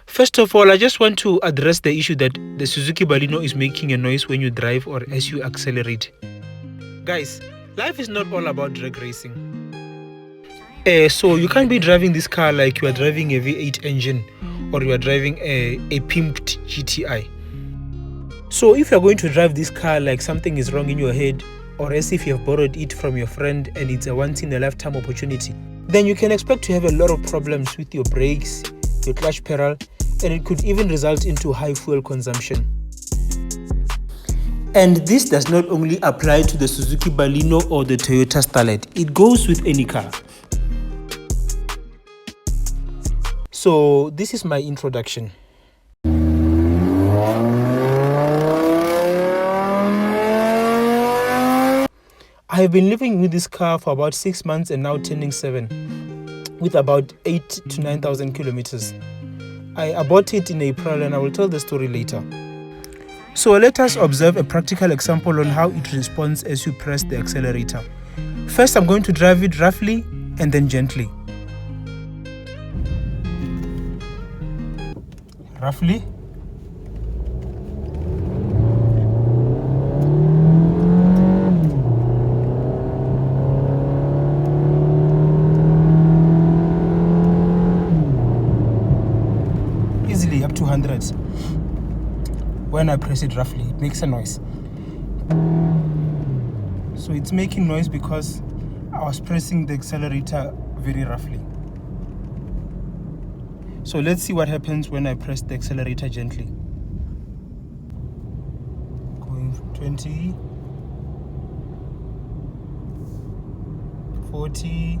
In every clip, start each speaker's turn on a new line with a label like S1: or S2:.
S1: First of all, I just want to address the issue that the Suzuki Baleno is making a noise when you drive or as you accelerate. Guys, life is not all about drag racing. So you can't be driving this car like you are driving a V8 engine or you are driving a pimped GTI. So if you're going to drive this car like something is wrong in your head, or as if you have borrowed it from your friend and it's a once-in-a-lifetime opportunity, then you can expect to have a lot of problems with your brakes, your clutch pedal, and it could even result into high fuel consumption. And this does not only apply to the Suzuki Baleno or the Toyota Starlet, it goes with any car. So this is my introduction. I have been living with this car for about 6 months and now turning 7, with about 8,000 to 9,000 kilometers. I bought it in April and I will tell the story later. So let us observe a practical example on how it responds as you press the accelerator. First, I'm going to drive it roughly and then gently. Roughly. Easily up to hundreds. When I press it roughly, it makes a noise. So it's making noise because I was pressing the accelerator very roughly. So let's see what happens when I press the accelerator gently. Going 20, 40,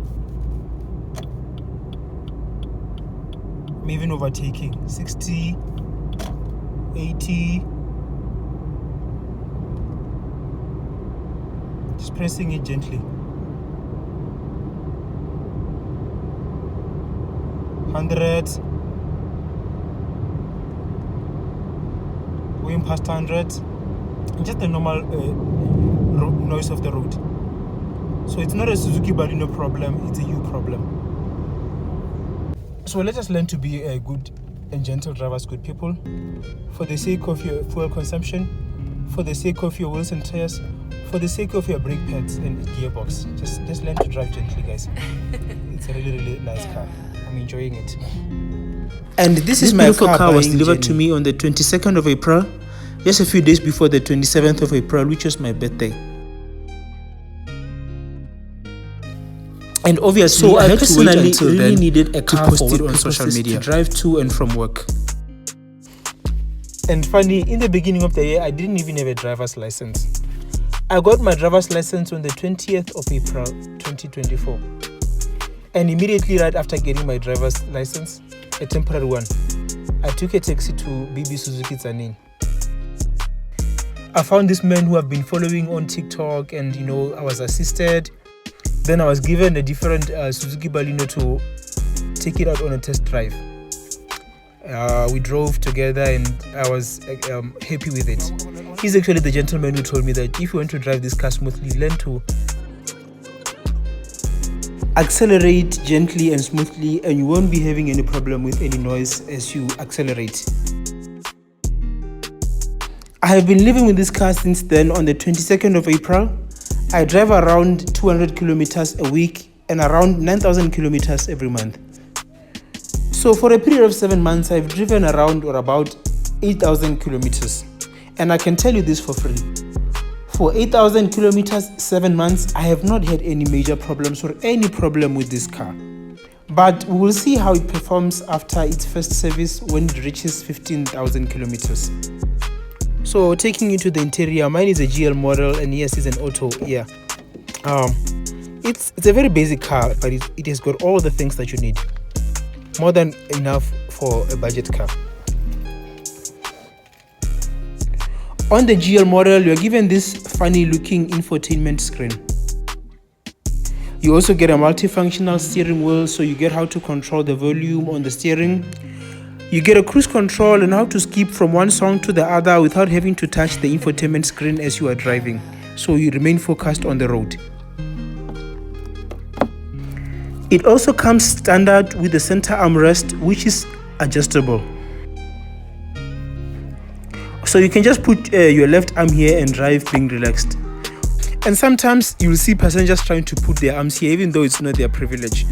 S1: I'm even overtaking, 60, 80, just pressing it gently. 100, going past 100, just the normal noise of the road. So it's not a Suzuki Baleno problem, it's a you problem. So let us learn to be a good and gentle drivers, good people, for the sake of your fuel consumption, for the sake of your wheels and tires, for the sake of your brake pads and gearbox. Just learn to drive gently, guys. It's a really nice car. I'm enjoying it. And this is my car was delivered to me on the 22nd of April, just a few days before the 27th of April, which was my birthday. And obviously, so I had to wait until really needed a car to post it on social media to drive to and from work. And funny, in the beginning of the year, I didn't even have a driver's license. I got my driver's license on the 20th of April 2024. And immediately right after getting my driver's license, a temporary one, I took a taxi to BB Suzuki Zanin. I found this man who I've been following on TikTok, and I was assisted. Then I was given a different Suzuki Baleno to take it out on a test drive. We drove together and I was happy with it. He's actually the gentleman who told me that if you want to drive this car smoothly, learn to accelerate gently and smoothly, and you won't be having any problem with any noise as you accelerate. I have been living with this car since then. On the 22nd of April, I drive around 200 kilometers a week and around 9,000 kilometers every month. So for a period of 7 months, I've driven around or about 8,000 kilometers. And I can tell you this for free. For 8,000 kilometers, 7 months, I have not had any major problems or any problem with this car. But we will see how it performs after its first service when it reaches 15,000 kilometers. So taking you to the interior, mine is a GL model and yes, it's an auto. Yeah, it's a very basic car, but it has got all the things that you need, more than enough for a budget car. On the GL model, you're given this funny looking infotainment screen. You also get a multifunctional steering wheel, so you get how to control the volume on the steering. You get a cruise control and how to skip from one song to the other without having to touch the infotainment screen as you are driving, so you remain focused on the road. It also comes standard with the center armrest, which is adjustable. So you can just put your left arm here and drive being relaxed. And sometimes you will see passengers trying to put their arms here even though it's not their privilege.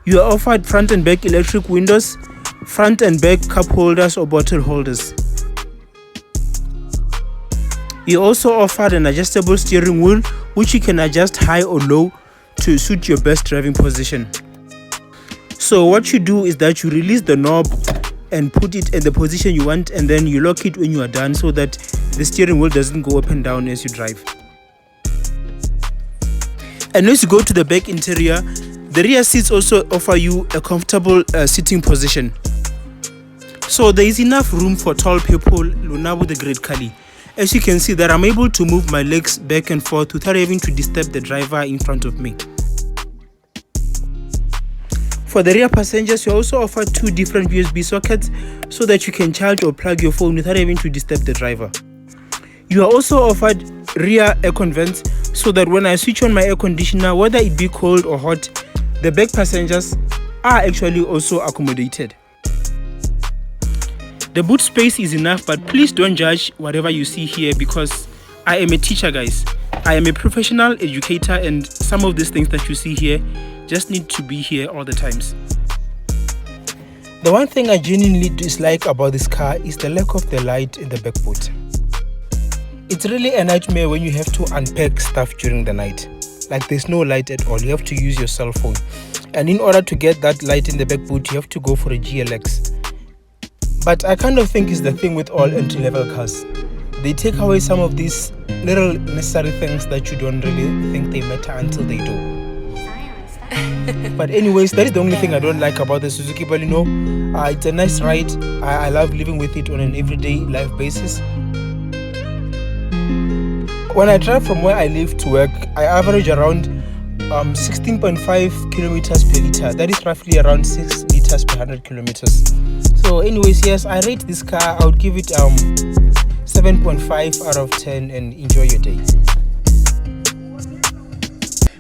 S1: You are offered front and back electric windows, front and back cup holders or bottle holders. You also offered an adjustable steering wheel which you can adjust high or low to suit your best driving position. So what you do is that you release the knob and put it in the position you want, and then you lock it when you are done so that the steering wheel doesn't go up and down as you drive. And as you go to the back interior, the rear seats also offer you a comfortable sitting position. So there is enough room for tall people, Luna with a great Kali. As you can see that I'm able to move my legs back and forth without having to disturb the driver in front of me. For the rear passengers, you also offer 2 different USB sockets so that you can charge or plug your phone without having to disturb the driver. You are also offered rear aircon vents so that when I switch on my air conditioner, whether it be cold or hot, the back passengers are actually also accommodated. The boot space is enough, but please don't judge whatever you see here because I am a teacher, guys. I am a professional educator, and some of these things that you see here just need to be here all the times. The one thing I genuinely dislike about this car is the lack of the light in the back boot. It's really a nightmare when you have to unpack stuff during the night. Like there's no light at all, you have to use your cell phone. And in order to get that light in the back boot, you have to go for a GLX. But I kind of think it's the thing with all entry-level cars. They take away some of these little necessary things that you don't really think they matter until they do. But anyways, that is the only thing I don't like about the Suzuki Baleno. It's a nice ride. I love living with it on an everyday life basis. When I drive from where I live to work, I average around 16.5 kilometers per liter. That is roughly around 6 liters per 100 kilometers. So anyways, yes, I rate this car. I would give it 7.5 out of 10 and enjoy your day.